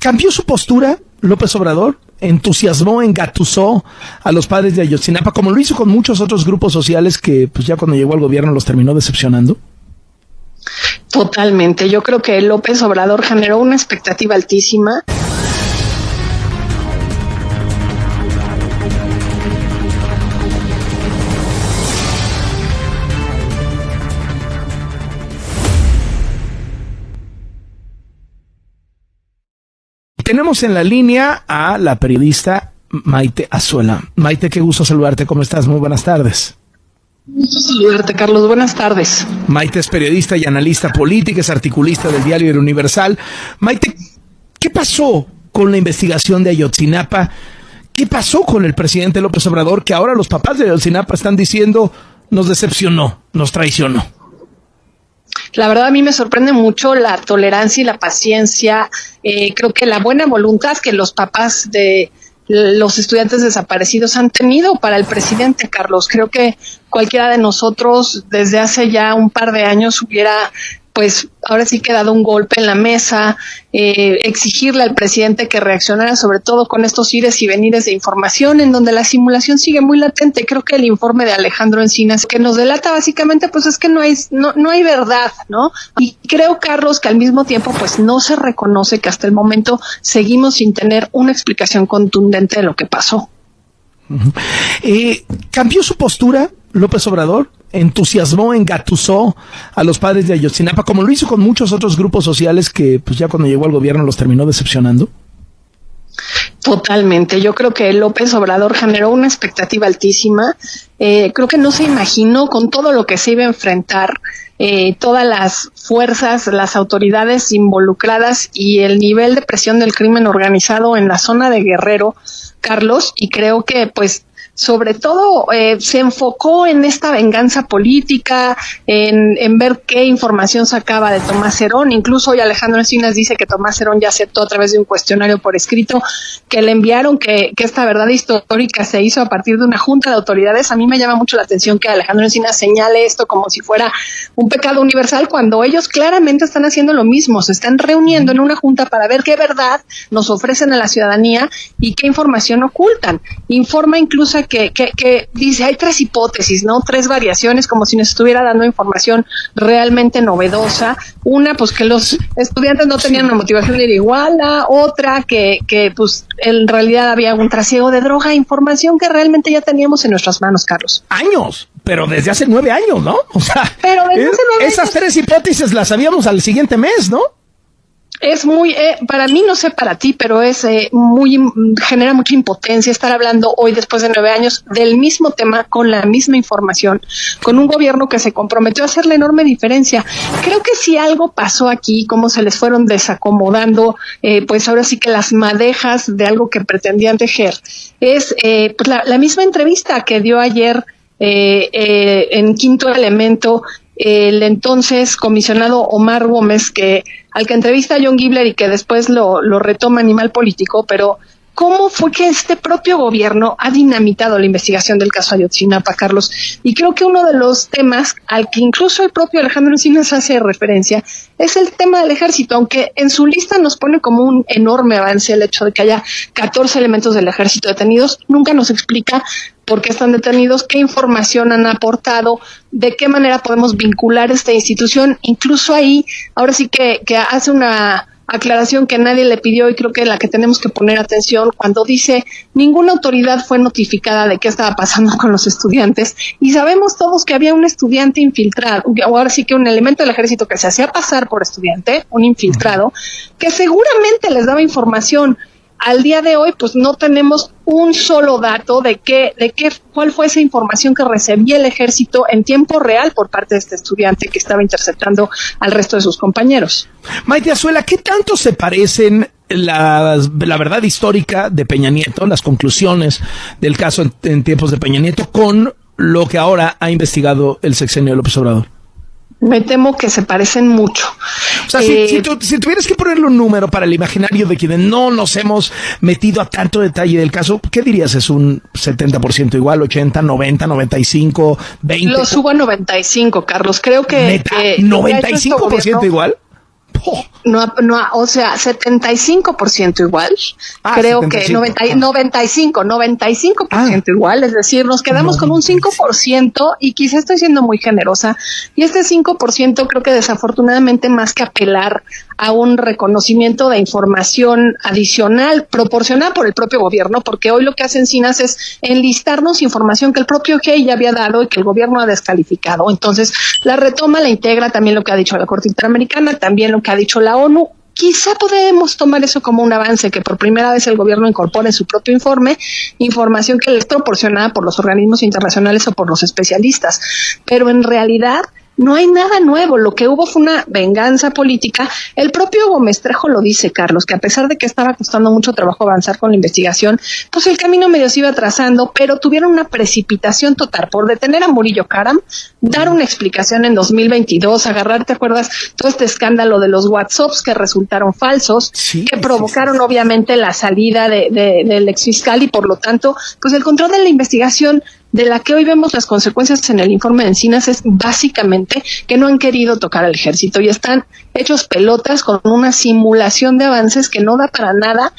¿Cambió su postura López Obrador? ¿Entusiasmó, engatusó a los padres de Ayotzinapa, como lo hizo con muchos otros grupos sociales que pues ya cuando llegó al gobierno los terminó decepcionando? Totalmente. Yo creo que López Obrador generó una expectativa altísima. Tenemos en la línea a la periodista Maite Azuela. Maite, qué gusto saludarte. ¿Cómo estás? Muy buenas tardes. Gusto saludarte, Carlos. Buenas tardes. Maite es periodista y analista política, es articulista del diario El Universal. Maite, ¿qué pasó con la investigación de Ayotzinapa? ¿Qué pasó con el presidente López Obrador, que ahora los papás de Ayotzinapa están diciendo nos decepcionó, nos traicionó? La verdad, a mí me sorprende mucho la tolerancia y la paciencia. Creo que la buena voluntad que los papás de los estudiantes desaparecidos han tenido para el presidente, Carlos. Creo que cualquiera de nosotros desde hace ya un par de años hubiera, pues ahora sí que dado un golpe en la mesa, exigirle al presidente que reaccionara, sobre todo con estos ires y venires de información en donde la simulación sigue muy latente. Creo que el informe de Alejandro Encinas que nos delata básicamente pues es que no hay verdad, ¿no? Y creo, Carlos, que al mismo tiempo pues no se reconoce que hasta el momento seguimos sin tener una explicación contundente de lo que pasó. ¿Cambió su postura López Obrador? ¿Entusiasmó, engatusó a los padres de Ayotzinapa, como lo hizo con muchos otros grupos sociales que pues ya cuando llegó al gobierno los terminó decepcionando? Totalmente. Yo creo que López Obrador generó una expectativa altísima. Creo que no se imaginó con todo lo que se iba a enfrentar, todas las fuerzas, las autoridades involucradas y el nivel de presión del crimen organizado en la zona de Guerrero, Carlos, y creo que pues sobre todo se enfocó en esta venganza política, en ver qué información sacaba de Tomás Herón. Incluso hoy Alejandro Encinas dice que Tomás Herón ya aceptó a través de un cuestionario por escrito que le enviaron que esta verdad histórica se hizo a partir de una junta de autoridades. A mí me llama mucho la atención que Alejandro Encinas señale esto como si fuera un pecado universal, cuando ellos claramente están haciendo lo mismo. Se están reuniendo en una junta para ver qué verdad nos ofrecen a la ciudadanía y qué información ocultan. Informa incluso que dice, hay 3 hipótesis, ¿no? 3 variaciones, como si nos estuviera dando información realmente novedosa. Una, pues que los estudiantes no tenían una motivación de ir igual. Otra, que pues en realidad había un trasiego de droga, información que realmente ya teníamos en nuestras manos, Carlos. Años, pero desde hace 9 años, ¿no? O sea, pero desde hace 9 esas años. 3 hipótesis las sabíamos al siguiente mes, ¿no? Es muy, para mí, no sé para ti, pero es genera mucha impotencia estar hablando hoy, después de 9 años, del mismo tema, con la misma información, con un gobierno que se comprometió a hacer la enorme diferencia. Creo que si algo pasó aquí, cómo se les fueron desacomodando, pues ahora sí que las madejas de algo que pretendían tejer, es pues la misma entrevista que dio ayer en Quinto Elemento el entonces comisionado Omar Gómez, al que entrevista a John Gibler y que después lo retoma Animal Político. Pero ¿cómo fue que este propio gobierno ha dinamitado la investigación del caso Ayotzinapa, Carlos? Y creo que uno de los temas al que incluso el propio Alejandro Encinas hace referencia es el tema del ejército, aunque en su lista nos pone como un enorme avance el hecho de que haya 14 elementos del ejército detenidos. Nunca nos explica por qué están detenidos, qué información han aportado, de qué manera podemos vincular esta institución. Incluso ahí, ahora sí que hace una aclaración que nadie le pidió y creo que la que tenemos que poner atención, cuando dice ninguna autoridad fue notificada de qué estaba pasando con los estudiantes, y sabemos todos que había un estudiante infiltrado, o ahora sí que un elemento del ejército que se hacía pasar por estudiante, un infiltrado, que seguramente les daba información. Al día de hoy, pues no tenemos un solo dato de cuál fue esa información que recibía el ejército en tiempo real por parte de este estudiante que estaba interceptando al resto de sus compañeros. Maite Azuela, ¿qué tanto se parecen la verdad histórica de Peña Nieto, las conclusiones del caso en tiempos de Peña Nieto, con lo que ahora ha investigado el sexenio de López Obrador? Me temo que se parecen mucho. O sea, si tuvieras que ponerle un número para el imaginario de quienes no nos hemos metido a tanto detalle del caso, ¿qué dirías? ¿Es un 70% igual, 80, 90, 95, 20? Lo subo a 95, Carlos. Creo que... ¿Neta? ¿95% igual? O sea, 75% igual. Creo 75, que 95% igual. Es decir, nos quedamos con un 5% y quizá estoy siendo muy generosa. Y este 5% creo que desafortunadamente, más que apelar a un reconocimiento de información adicional proporcionada por el propio gobierno, porque hoy lo que hace Encinas es enlistarnos información que el propio GIEI ya había dado y que el gobierno ha descalificado. Entonces, la retoma, la integra, también lo que ha dicho la Corte Interamericana, también lo que ha dicho la ONU. Quizá podemos tomar eso como un avance, que por primera vez el gobierno incorpore en su propio informe información que le es proporcionada por los organismos internacionales o por los especialistas. Pero en realidad no hay nada nuevo. Lo que hubo fue una venganza política. El propio Gómez Trejo lo dice, Carlos, que a pesar de que estaba costando mucho trabajo avanzar con la investigación, pues el camino medio se iba trazando, pero tuvieron una precipitación total por detener a Murillo Karam, dar una explicación en 2022, agarrar, ¿te acuerdas? Todo este escándalo de los WhatsApps que resultaron falsos, que provocaron obviamente la salida del exfiscal y por lo tanto, pues el control de la investigación de la que hoy vemos las consecuencias en el informe de Encinas es básicamente que no han querido tocar al ejército y están hechos pelotas con una simulación de avances que no da para nada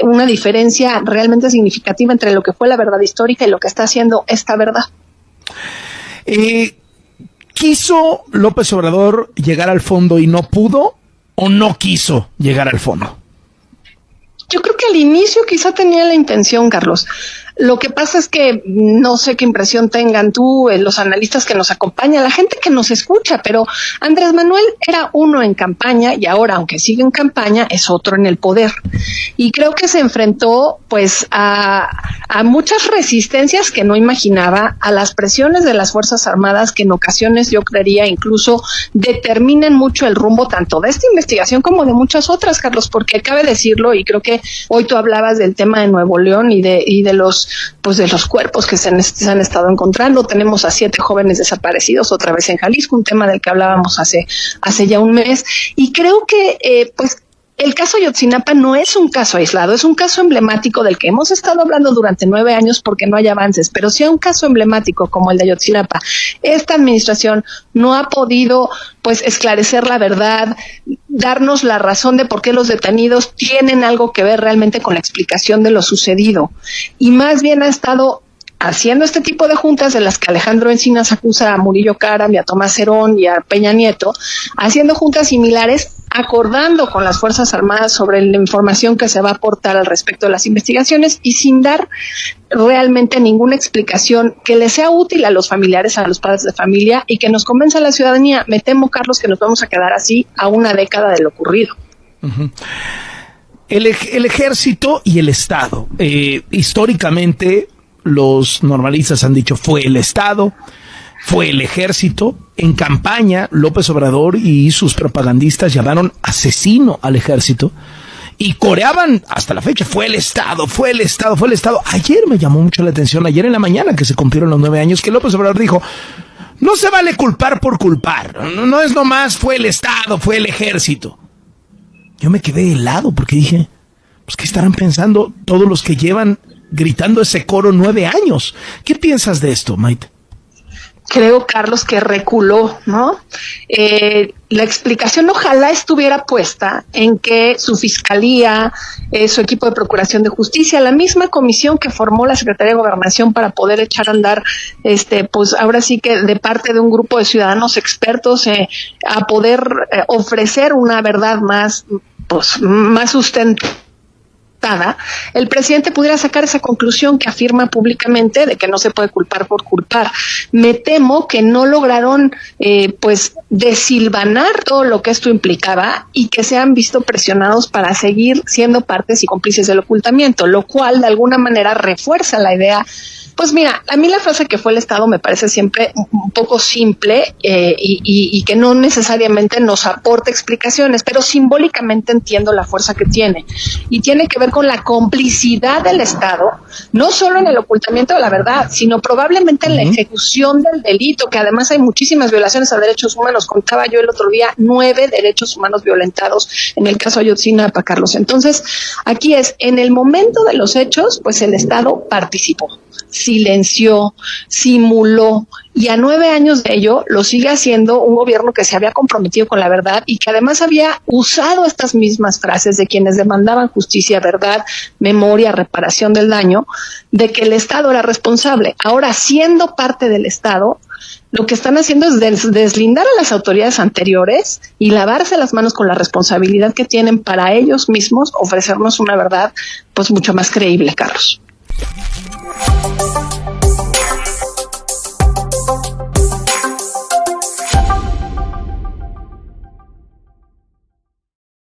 una diferencia realmente significativa entre lo que fue la verdad histórica y lo que está haciendo esta verdad. ¿Quiso López Obrador llegar al fondo y no pudo o no quiso llegar al fondo? Yo creo que al inicio quizá tenía la intención, Carlos. Lo que pasa es que no sé qué impresión tengan tú, los analistas que nos acompañan, la gente que nos escucha, pero Andrés Manuel era uno en campaña y ahora, aunque sigue en campaña, es otro en el poder. Y creo que se enfrentó pues a muchas resistencias que no imaginaba, a las presiones de las Fuerzas Armadas que en ocasiones yo creería incluso determinan mucho el rumbo tanto de esta investigación como de muchas otras, Carlos, porque cabe decirlo, y creo que hoy tú hablabas del tema de Nuevo León y de los cuerpos que se han estado encontrando. Tenemos a 7 jóvenes desaparecidos otra vez en Jalisco, un tema del que hablábamos hace ya un mes, y creo que pues el caso Ayotzinapa no es un caso aislado, es un caso emblemático del que hemos estado hablando durante 9 años porque no hay avances, pero sí un caso emblemático como el de Ayotzinapa. Esta administración no ha podido pues esclarecer la verdad, darnos la razón de por qué los detenidos tienen algo que ver realmente con la explicación de lo sucedido, y más bien ha estado haciendo este tipo de juntas de las que Alejandro Encinas acusa a Murillo Karam y a Tomás Herón y a Peña Nieto, haciendo juntas similares, acordando con las Fuerzas Armadas sobre la información que se va a aportar al respecto de las investigaciones y sin dar realmente ninguna explicación que le sea útil a los familiares, a los padres de familia y que nos convenza a la ciudadanía. Me temo, Carlos, que nos vamos a quedar así a una década de lo ocurrido. Uh-huh. El ejército y el Estado, históricamente los normalistas han dicho fue el Estado, fue el ejército. En campaña, López Obrador y sus propagandistas llamaron asesino al ejército y coreaban hasta la fecha, fue el Estado, fue el Estado, fue el Estado. Ayer me llamó mucho la atención, ayer en la mañana que se cumplieron los 9 años, que López Obrador dijo, no se vale culpar por culpar, no es nomás fue el Estado, fue el ejército. Yo me quedé helado porque dije, pues ¿qué estarán pensando todos los que llevan gritando ese coro 9 años? ¿Qué piensas de esto, Maite? Creo, Carlos, que reculó, ¿no? La explicación ojalá estuviera puesta en que su fiscalía, su equipo de procuración de justicia, la misma comisión que formó la Secretaría de Gobernación para poder echar a andar, pues ahora sí que de parte de un grupo de ciudadanos expertos, a poder ofrecer una verdad más sustentada, el presidente pudiera sacar esa conclusión que afirma públicamente de que no se puede culpar por culpar. Me temo que no lograron pues desilvanar todo lo que esto implicaba y que se han visto presionados para seguir siendo partes y cómplices del ocultamiento, lo cual de alguna manera refuerza la idea. Pues mira, a mí la frase que fue el Estado me parece siempre un poco simple y que no necesariamente nos aporta explicaciones, pero simbólicamente entiendo la fuerza que tiene. Y tiene que ver con la complicidad del Estado, no solo en el ocultamiento de la verdad, sino probablemente en la ejecución del delito, que además hay muchísimas violaciones a derechos humanos. Contaba yo el otro día 9 derechos humanos violentados en el caso Ayotzinapa, Carlos. Entonces, aquí en el momento de los hechos, pues el Estado participó, silenció, simuló Y a 9 años de ello lo sigue haciendo un gobierno que se había comprometido con la verdad y que además había usado estas mismas frases de quienes demandaban justicia, verdad, memoria, reparación del daño, de que el Estado era responsable. Ahora, siendo parte del Estado, lo que están haciendo es deslindar a las autoridades anteriores y lavarse las manos con la responsabilidad que tienen para ellos mismos ofrecernos una verdad pues mucho más creíble, Carlos.